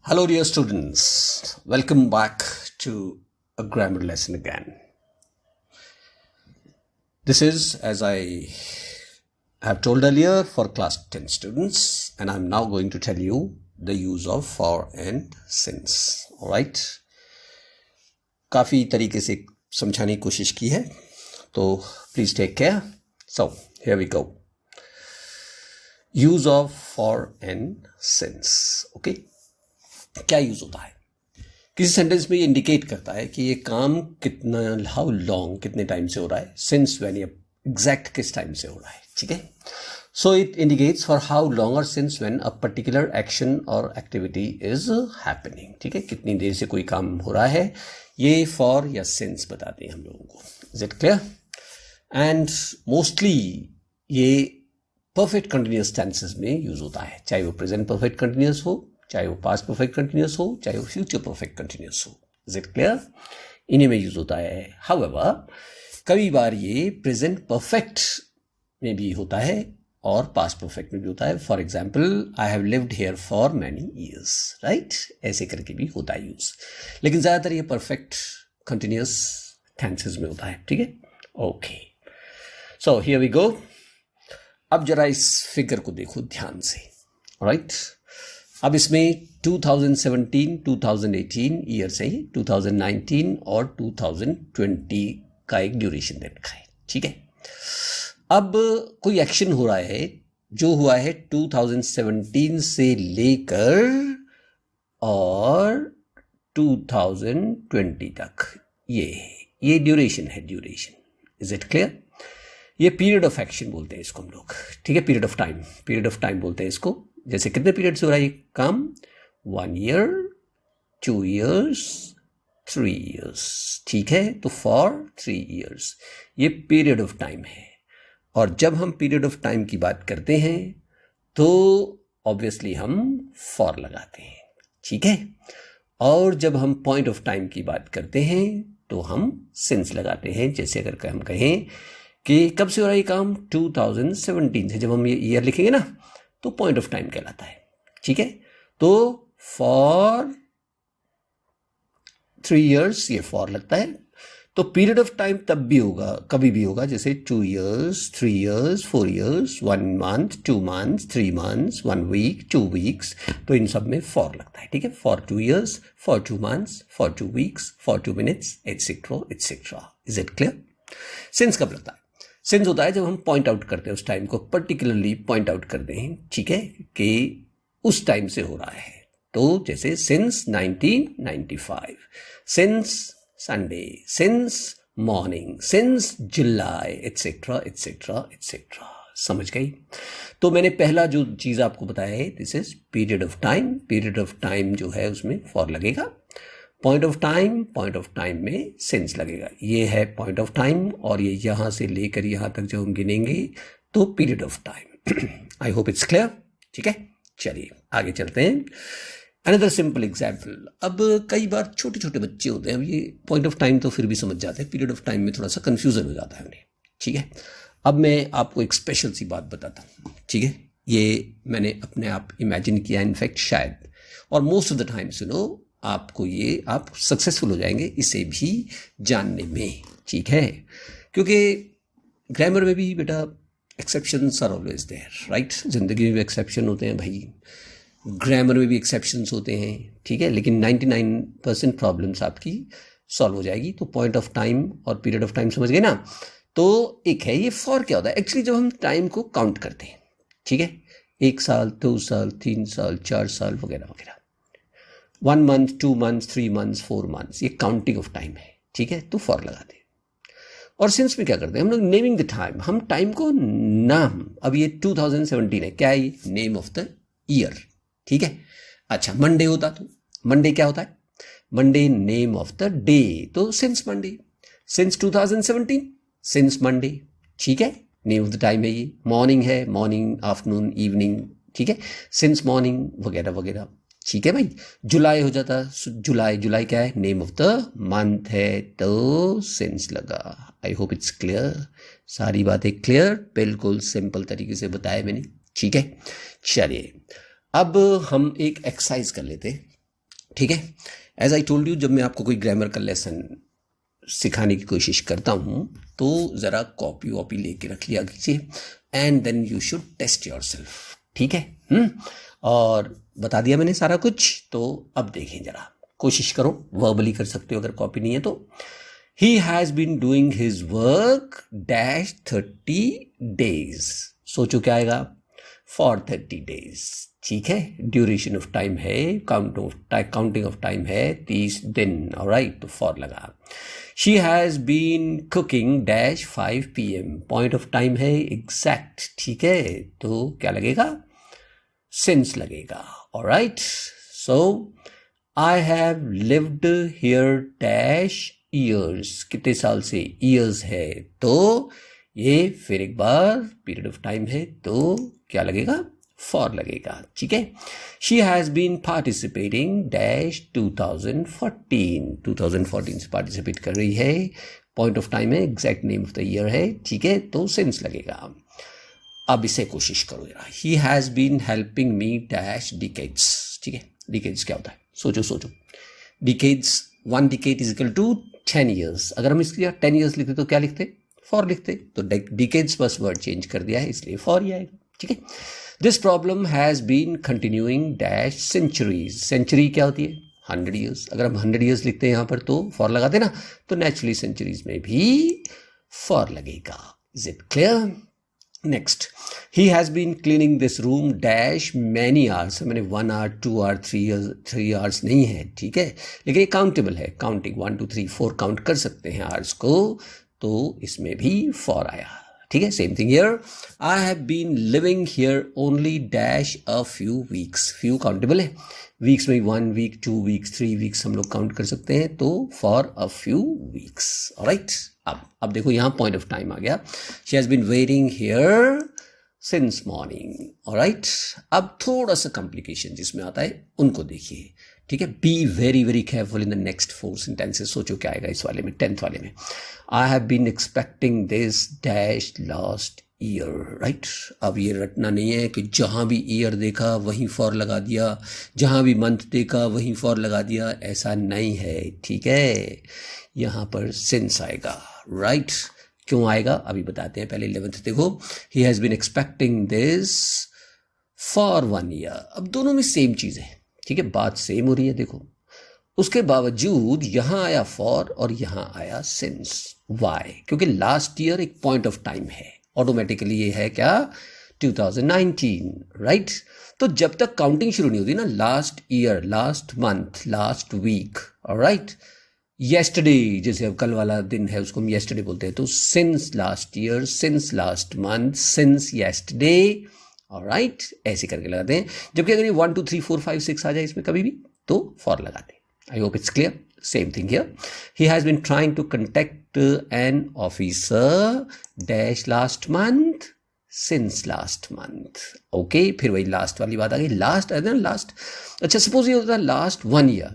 Hello dear students, welcome back to a grammar lesson again. This is, as I have told earlier, for class 10 students, and I'm now going to tell you the use of for and since. Alright? काफ़ी तरीके से समझाने की कोशिश की है, तो please take care. So, here we go. Use of for and since. Okay? क्या यूज होता है? किसी सेंटेंस में ये इंडिकेट करता है कि ये काम कितना, हाउ लॉन्ग, कितने टाइम से हो रहा है. सिंस व्हेन, ये एग्जैक्ट किस टाइम से हो रहा है. ठीक है. So it indicates for how long और since when a particular action और एक्टिविटी इज हैपनिंग. ठीक है, कितनी देर से कोई काम हो रहा है, ये फॉर या सिंस बताते हैं हम लोगों को. Is it clear? And mostly ये परफेक्ट कंटिन्यूअस टेंसेस में यूज होता है, चाहे वो प्रेजेंट परफेक्ट कंटिन्यूअस हो, चाहे वो पास्ट परफेक्ट कंटिन्यूअस हो, चाहे वो फ्यूचर परफेक्ट कंटिन्यूअस हो. Is it clear? इन्हीं में यूज होता है. हाउएवर, कई बार ये प्रेजेंट परफेक्ट में भी होता है और पास्ट परफेक्ट में भी होता है. For example, I have lived here for many years. Right? ऐसे करके भी होता है यूज, लेकिन ज्यादातर ये परफेक्ट कंटिन्यूअस टेंसेस में होता है. ठीक है. Okay, so here we go. अब जरा इस फिगर को देखो ध्यान से. राइट? अब इसमें 2017, 2018 ईयर से ही 2019 और 2020 का एक ड्यूरेशन दे रखा है. ठीक है. अब कोई एक्शन हो रहा है जो हुआ है 2017 से लेकर और 2020 तक. ये ड्यूरेशन है, ड्यूरेशन. Is it clear? ये पीरियड ऑफ एक्शन बोलते हैं इसको हम लोग. ठीक है. पीरियड ऑफ टाइम बोलते हैं इसको. जैसे कितने पीरियड से हो रहा है ये काम? 1 ईयर, 2 ईयर्स, 3 ईयर्स. ठीक है. तो फॉर 3 ईयर्स ये पीरियड ऑफ टाइम है. और जब हम पीरियड ऑफ टाइम की बात करते हैं तो ऑब्वियसली हम फॉर लगाते हैं. ठीक है. और जब हम पॉइंट ऑफ टाइम की बात करते हैं तो हम सिंस लगाते हैं. जैसे अगर हम कहें कि कब से हो रहा है ये काम? 2017 से. जब हम ये ईयर लिखेंगे ना तो पॉइंट ऑफ टाइम कहलाता है. ठीक है. तो फॉर 3 ईयर्स ये फॉर लगता है. तो पीरियड ऑफ टाइम तब भी होगा, कभी भी होगा, जैसे 2 years, 3 years, 4 years, 1 month, 2 months, 3 months, 1 week, 2 weeks. तो इन सब में फॉर लगता है. ठीक है. For 2 years, for 2 months, for 2 weeks, for 2 minutes, etcetera etcetera. Is it clear? Since कब लगता है? सिंस होता है जब हम पॉइंट आउट करते हैं उस टाइम को, पर्टिकुलरली पॉइंट आउट करते हैं. ठीक है, कि उस टाइम से हो रहा है. तो जैसे since 1995, since Sunday, since morning, since जुलाई, एटसेट्रा एटसेट्रा एटसेट्रा. समझ गई? तो मैंने पहला जो चीज आपको बताया है, this is period of time. Period of time जो है उसमें फॉर लगेगा. पॉइंट ऑफ टाइम में सिंस लगेगा. ये है पॉइंट ऑफ टाइम और ये यहां से लेकर यहां तक जो हम गिनेंगे तो period of time. I hope it's clear. ठीक है. चलिए आगे चलते हैं. Another simple example. अब कई बार छोटे छोटे बच्चे होते हैं, अब ये पॉइंट ऑफ टाइम तो फिर भी समझ जाते हैं, पीरियड ऑफ टाइम में थोड़ा सा कंफ्यूजन हो जाता है उन्हें. ठीक है. अब मैं आपको एक स्पेशल सी बात बताता हूँ. ठीक है. ये मैंने अपने आप इमेजिन किया, इनफैक्ट शायद, और मोस्ट ऑफ द टाइम्स आपको ये आप सक्सेसफुल हो जाएंगे इसे भी जानने में. ठीक है. क्योंकि ग्रामर में भी बेटा exceptions are always there. Right? जिंदगी में भी एक्सेप्शन होते हैं भाई, ग्रामर में भी एक्सेप्शंस होते हैं. ठीक है. लेकिन 99% प्रॉब्लम्स आपकी सॉल्व हो जाएगी. तो पॉइंट ऑफ टाइम और पीरियड ऑफ टाइम समझ गए ना? तो एक है ये फॉर. क्या होता है एक्चुअली? जब हम टाइम को काउंट करते हैं. ठीक है. 1 साल, 2 साल, 3 साल, 4 साल वगैरह वगैरह. 1 मंथ, 2 मंथ्स, 3 मंथ्स, 4 मंथ्स, ये काउंटिंग ऑफ टाइम है. ठीक है. तो फॉर लगाते हैं. और सिंस में क्या करते हैं हम लोग? Naming the time. हम टाइम को नाम, अब ये 2017 है, क्या है ये? Name of the year. ठीक है. अच्छा, मंडे होता तो मंडे क्या होता है? Monday name of the day. तो since Monday, since 2017, since Monday. ठीक है. नेम ऑफ द टाइम है ये. मॉर्निंग है, मॉर्निंग, आफ्टरनून, इवनिंग. ठीक है. सिंस मॉर्निंग वगैरह वगैरह. ठीक है भाई. जुलाई हो जाता, जुलाई क्या है? नेम ऑफ द मंथ है, तो सिंस लगा. I hope it's clear. सारी बातें क्लियर, बिल्कुल सिंपल तरीके से बताया मैंने. ठीक है. चलिए अब हम एक एक्सरसाइज कर लेते हैं. ठीक है। एज आई टोल्ड यू, जब मैं आपको कोई ग्रामर का लेसन सिखाने की कोशिश करता हूँ तो ज़रा कॉपी वॉपी लेके रख लिया कीजिए, and then you should test yourself, ठीक है। और बता दिया मैंने सारा कुछ, तो अब देखें ज़रा, कोशिश करो, वर्बली कर सकते हो अगर कॉपी नहीं है तो। He has been doing his work dash 30 days। सोचो क्या आएगा, फॉर 30 days, ठीक है। ड्यूरेशन ऑफ टाइम है, काउंटिंग ऑफ टाइम है 30 दिन, ऑलराइट, तो फॉर लगा। She has been cooking dash 5 PM, point of time है एग्जैक्ट, ठीक है, तो क्या लगेगा, सिंस लगेगा, alright. So I have lived here dash years, कितने साल से, ईयर्स है, तो ये फिर एक बार पीरियड ऑफ टाइम है तो क्या लगेगा, फॉर लगेगा, ठीक है। She has been participating dash 2014 से पार्टिसिपेट कर रही है, पॉइंट ऑफ टाइम है, exact name of the year है, ठीक है, तो सिंस लगेगा। अब इसे कोशिश करो जरा, he has been helping me dash decades, ठीक है। डिकेड्स क्या होता है, सोचो। Decades, 1 decade is equal to 10 years। अगर हम इसके 10 years लिखते तो क्या लिखते, फॉर लिखते, तो डिकेड्स बस वर्ड चेंज कर दिया है इसलिए फॉर ही आएगा, ठीक है। This problem has been continuing dash centuries, century क्या होती है, 100 years। अगर हम 100 years लिखते हैं यहाँ पर तो फॉर लगाते ना, तो नेचुरली सेंचुरीज में भी फॉर लगेगा। Is it clear? Next, he has been cleaning this room dash many hours. मैंने 1 hour 2 hour 3 hours नहीं है, ठीक है, लेकिन ये काउंटेबल है, काउंटिंग 1 2 3 4 काउंट कर सकते हैं आवर्स को, तो इसमें भी फॉर आया, ठीक है। Same thing here, I have been living here only dash a few weeks, few countable है, वीक्स में 1 week 2 weeks 3 weeks हम लोग काउंट कर सकते हैं, तो for a few weeks, alright. अब देखो यहाँ पॉइंट ऑफ टाइम आ गया, she has been waiting here since morning, alright. अब थोड़ा सा कॉम्प्लिकेशन जिसमें आता है उनको देखिए, ठीक है। Be very very careful in the next 4 sentences। सोचो क्या आएगा इस वाले में, 10th वाले में, I have been expecting this dash last year, right. अब ये रटना नहीं है कि जहाँ भी ईयर देखा वहीं फॉर लगा दिया, जहाँ भी मंथ देखा वहीं फॉर लगा दिया, ऐसा नहीं है, ठीक है। यहाँ पर सिंस आएगा, राइट। क्यों आएगा अभी बताते हैं, पहले 11th देखो, he has been expecting this for 1 year। अब दोनों में सेम चीज़ है, ठीक है, बात सेम हो रही है, देखो। उसके बावजूद यहाँ आया फॉर और यहाँ आया सिंस, वाई, क्योंकि लास्ट ईयर एक पॉइंट ऑफ टाइम है, ऑटोमेटिकली ये है क्या, 2019, राइट। तो जब तक काउंटिंग शुरू नहीं होती ना, last year, last month, last week, alright, yesterday, जैसे अब कल वाला दिन है उसको हम येस्टरडे बोलते हैं, तो since last year, since last month, since yesterday, alright, ऐसे करके लगाते हैं। जबकि अगर ये 1 2 3 4 5 6 आ जाए इसमें कभी भी, तो फॉर लगाते हैं। I hope it's clear. Same thing here. He has been trying to contact an officer dash last month since last month. Okay, फिर वही लास्ट वाली बात आ गई, लास्ट है ना, लास्ट। अच्छा, सपोज ये होता लास्ट 1 year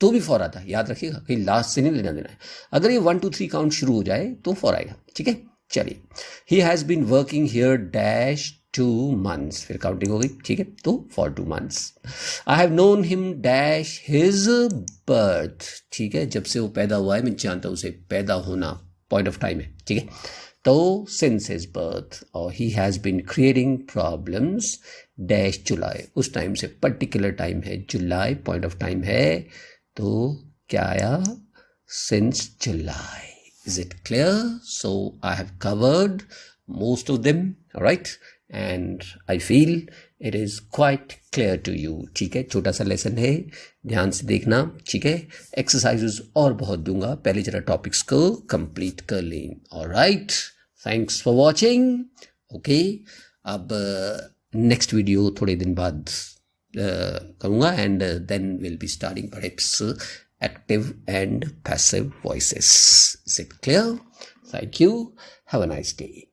तो भी फॉर आता है, याद रखिएगा, कहीं लास्ट से नहीं लेना देना है। अगर ये 1 2 3 काउंट शुरू हो जाए तो फॉर आएगा, ठीक है। चलिए, he has been working here dash 2 months, फिर काउंटिंग हो गई, ठीक है, तो for 2 months। I have known him dash his birth, ठीक है, जब से वो पैदा हुआ है मैं जानता हूँ उसे, पैदा होना पॉइंट ऑफ टाइम है, ठीक है, तो सिंस हिज बर्थ। और he has been creating problems dash July, उस टाइम से पर्टिकुलर टाइम है जुलाई, पॉइंट ऑफ टाइम है, तो क्या आया, since July. Is it clear? So I have covered most of them, right? And I feel it is quite clear to you. ठीक है, छोटा सा लेसन है, ध्यान से देखना, ठीक है। एक्सरसाइजेस और बहुत दूंगा, पहले जरा टॉपिक्स को कंप्लीट कर लें। Alright, thanks for watching. Okay, अब नेक्स्ट वीडियो थोड़े दिन बाद करूँगा, and then we'll be starting perhaps active and passive voices. Is it clear? Thank you. Have a nice day.